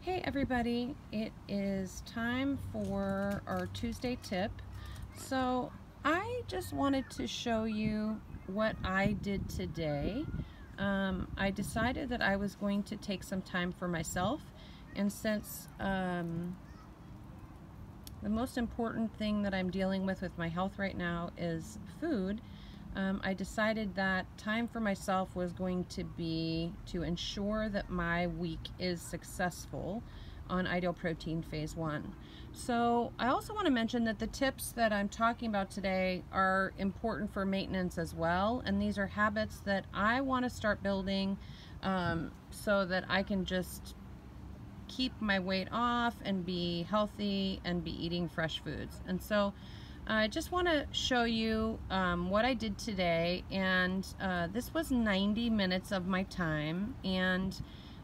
Hey everybody, it is time for our Tuesday tip. So I just wanted to show you what I did today. I decided that I was going to take some time for myself, and since the most important thing that I'm dealing with my health right now is food, I decided that time for myself was going to be to ensure that my week is successful on Ideal Protein Phase 1. So I also want to mention that the tips that I'm talking about today are important for maintenance as well, and these are habits that I want to start building so that I can just keep my weight off and be healthy and be eating fresh foods. And so I just want to show you what I did today, and this was 90 minutes of my time. And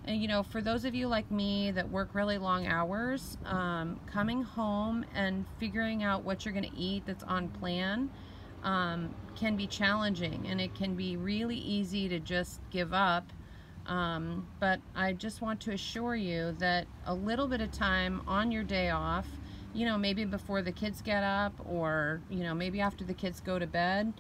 you know, for those of you like me that work really long hours, coming home and figuring out what you're going to eat that's on plan can be challenging, and it can be really easy to just give up. But I just want to assure you that a little bit of time on your day off, you know, maybe before the kids get up, or, you know, maybe after the kids go to bed,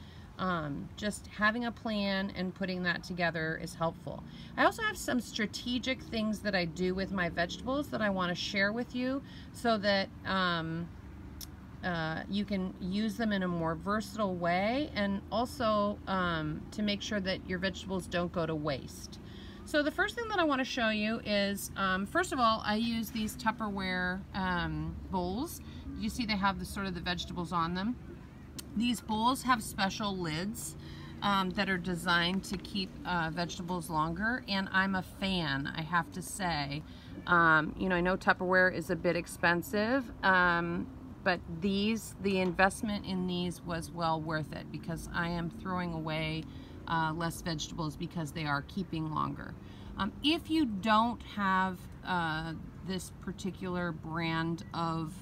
just having a plan and putting that together is helpful. I also have some strategic things that I do with my vegetables that I want to share with you so that you can use them in a more versatile way, and also to make sure that your vegetables don't go to waste. So the first thing that I want to show you is, first of all, I use these Tupperware bowls. You see they have the sort of the vegetables on them. These bowls have special lids that are designed to keep vegetables longer, and I'm a fan, I have to say. You know, I know Tupperware is a bit expensive, but the investment in these was well worth it, because I am throwing away less vegetables because they are keeping longer. If you don't have this particular brand of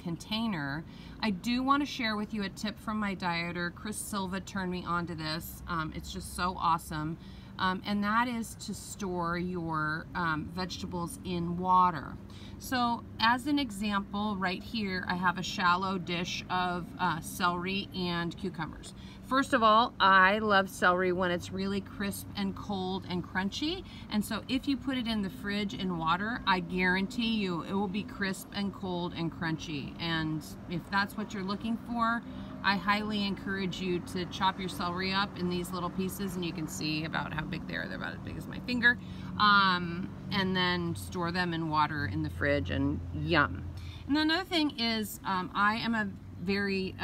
container, I do want to share with you a tip from my dieter. Chris Silva turned me onto this. It's just so awesome. And that is to store your vegetables in water. So as an example, right here I have a shallow dish of celery and cucumbers. First of all, I love celery when it's really crisp and cold and crunchy, and so if you put it in the fridge in water, I guarantee you it will be crisp and cold and crunchy. And if that's what you're looking for, I highly encourage you to chop your celery up in these little pieces, and you can see about how big they are. They're about as big as my finger. And then store them in water in the fridge, and yum. And another thing is, I am a very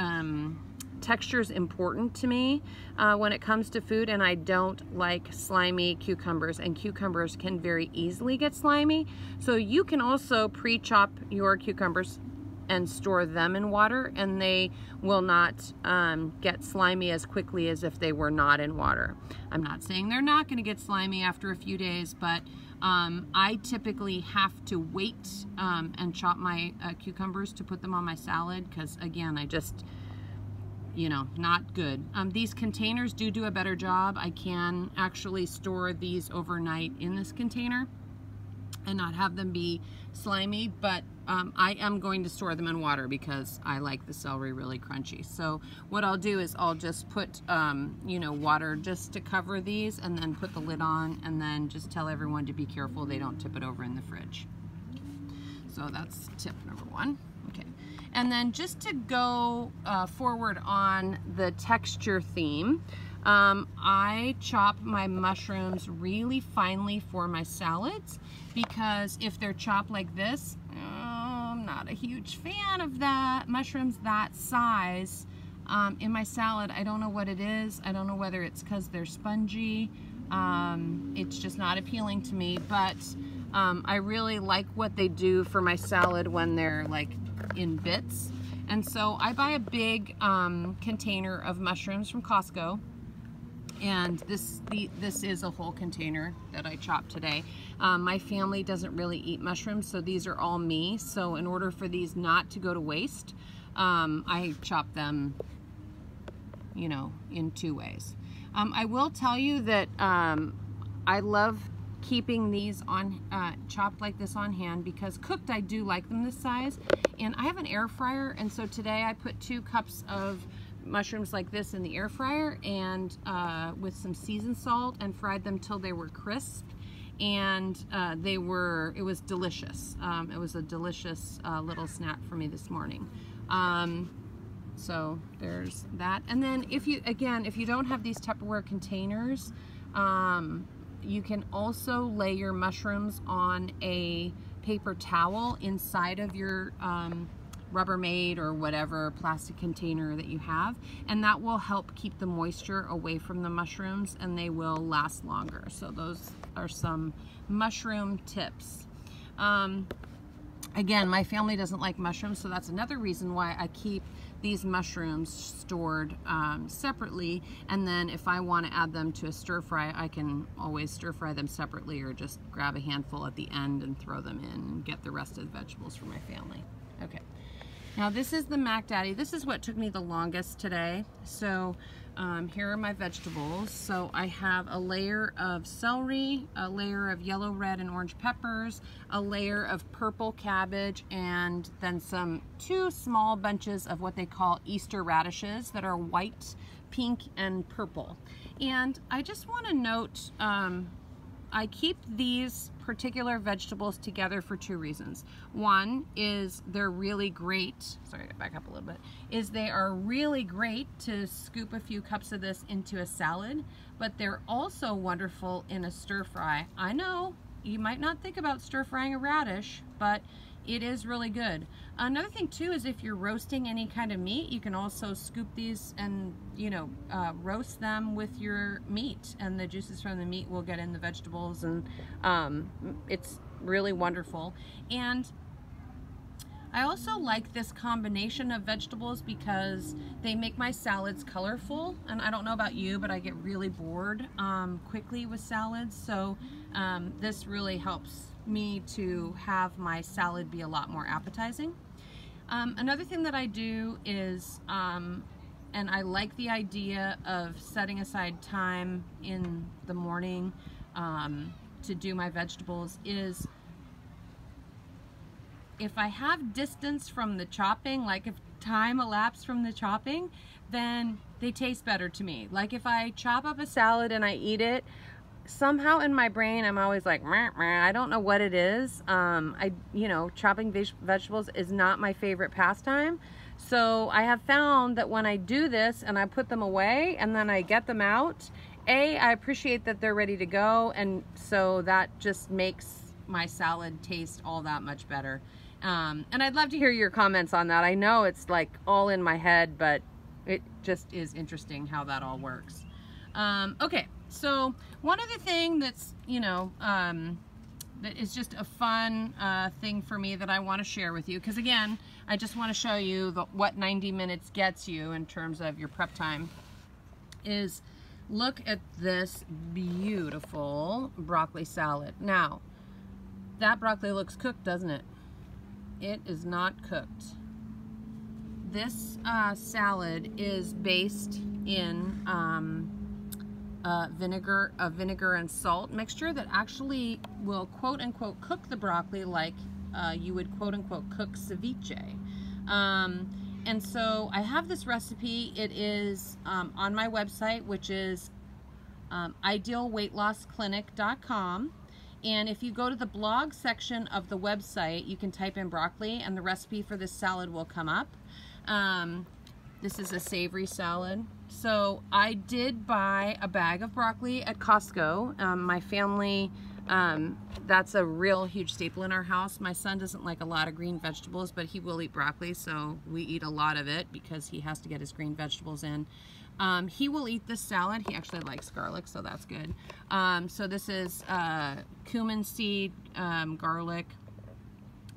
texture is important to me when it comes to food, and I don't like slimy cucumbers, and cucumbers can very easily get slimy. So you can also pre-chop your cucumbers and store them in water, and they will not get slimy as quickly as if they were not in water. I'm not saying they're not going to get slimy after a few days, but I typically have to wait and chop my cucumbers to put them on my salad, because again, I just, you know, not good. These containers do a better job. I can actually store these overnight in this container and not have them be slimy, but I am going to store them in water because I like the celery really crunchy. So what I'll do is I'll just put you know, water just to cover these, and then put the lid on, and then just tell everyone to be careful they don't tip it over in the fridge. So that's tip number one. Okay. And then just to go forward on the texture theme, I chop my mushrooms really finely for my salads, because if they're chopped like this, I'm not a huge fan of that. Mushrooms that size in my salad, I don't know what it is. I don't know whether it's because they're spongy. It's just not appealing to me, but I really like what they do for my salad when they're like in bits. And so I buy a big container of mushrooms from Costco, and this is a whole container that I chopped today. My family doesn't really eat mushrooms, so these are all me. So in order for these not to go to waste, I chop them, you know, in two ways. I will tell you that I love keeping these on chopped like this on hand, because cooked I do like them this size. And I have an air fryer, and so today I put 2 cups of mushrooms like this in the air fryer, and with some seasoned salt, and fried them till they were crisp. And it was delicious. It was a delicious little snack for me this morning. So there's that. And then if you don't have these Tupperware containers, you can also lay your mushrooms on a paper towel inside of your Rubbermaid or whatever plastic container that you have, and that will help keep the moisture away from the mushrooms, and they will last longer. So those are some mushroom tips. Again, my family doesn't like mushrooms, so that's another reason why I keep these mushrooms stored separately, and then if I want to add them to a stir fry, I can always stir fry them separately, or just grab a handful at the end and throw them in and get the rest of the vegetables for my family. Okay, now this is the Mac Daddy. This is what took me the longest today. So here are my vegetables. So I have a layer of celery, a layer of yellow, red, and orange peppers, a layer of purple cabbage, and then 2 small bunches of what they call Easter radishes that are white, pink, and purple. And I just want to note, I keep these particular vegetables together for 2 reasons. One is they're really great, sorry, back up a little bit, is they are really great to scoop a few cups of this into a salad, but they're also wonderful in a stir fry. I know you might not think about stir frying a radish, but it is really good. Another thing too is if you're roasting any kind of meat, you can also scoop these and, you know, roast them with your meat, and the juices from the meat will get in the vegetables, and it's really wonderful. And I also like this combination of vegetables because they make my salads colorful, and I don't know about you, but I get really bored quickly with salads, so this really helps me to have my salad be a lot more appetizing. Another thing that I do is, and I like the idea of setting aside time in the morning to do my vegetables, is if I have distance from the chopping, like if time elapsed from the chopping, then they taste better to me. Like if I chop up a salad and I eat it, somehow in my brain I'm always like, meh, meh. I don't know what it is. You know, chopping vegetables is not my favorite pastime. So I have found that when I do this and I put them away and then I get them out, I appreciate that they're ready to go, and so that just makes my salad taste all that much better. And I'd love to hear your comments on that. I know it's like all in my head, but it just is interesting how that all works. Okay, so one other thing that's, you know, that is just a fun thing for me that I want to share with you, because again, I just want to show you what 90 minutes gets you in terms of your prep time, is look at this beautiful broccoli salad. Now, that broccoli looks cooked, doesn't it? It is not cooked. This salad is based in vinegar and salt mixture that actually will quote unquote cook the broccoli like you would quote unquote cook ceviche. And so I have this recipe. It is on my website, which is idealweightlossclinic.com. And if you go to the blog section of the website, you can type in broccoli and the recipe for this salad will come up. This is a savory salad. So I did buy a bag of broccoli at Costco. My family, that's a real huge staple in our house. My son doesn't like a lot of green vegetables, but he will eat broccoli, so we eat a lot of it because he has to get his green vegetables in. He will eat this salad. He actually likes garlic, so that's good. So this is cumin seed, garlic,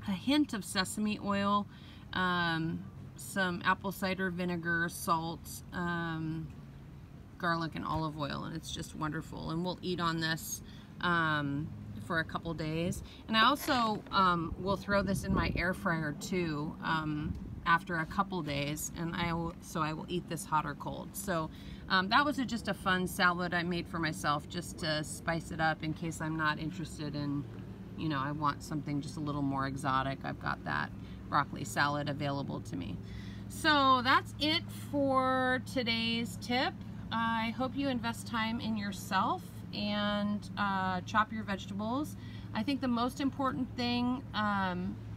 a hint of sesame oil, some apple cider vinegar, salt, garlic, and olive oil, and it's just wonderful. And we'll eat on this for a couple days. And I also will throw this in my air fryer too. after a couple days, and I will eat this hot or cold. So that was just a fun salad I made for myself, just to spice it up in case I'm not interested in, you know, I want something just a little more exotic. I've got that broccoli salad available to me. So that's it for today's tip. I hope you invest time in yourself and chop your vegetables. I think the most important thing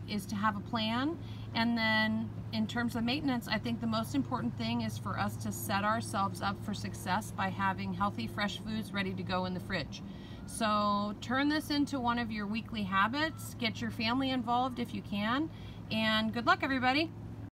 is to have a plan, and then in terms of maintenance, I think the most important thing is for us to set ourselves up for success by having healthy, fresh foods ready to go in the fridge. So turn this into one of your weekly habits, get your family involved if you can, and good luck, everybody.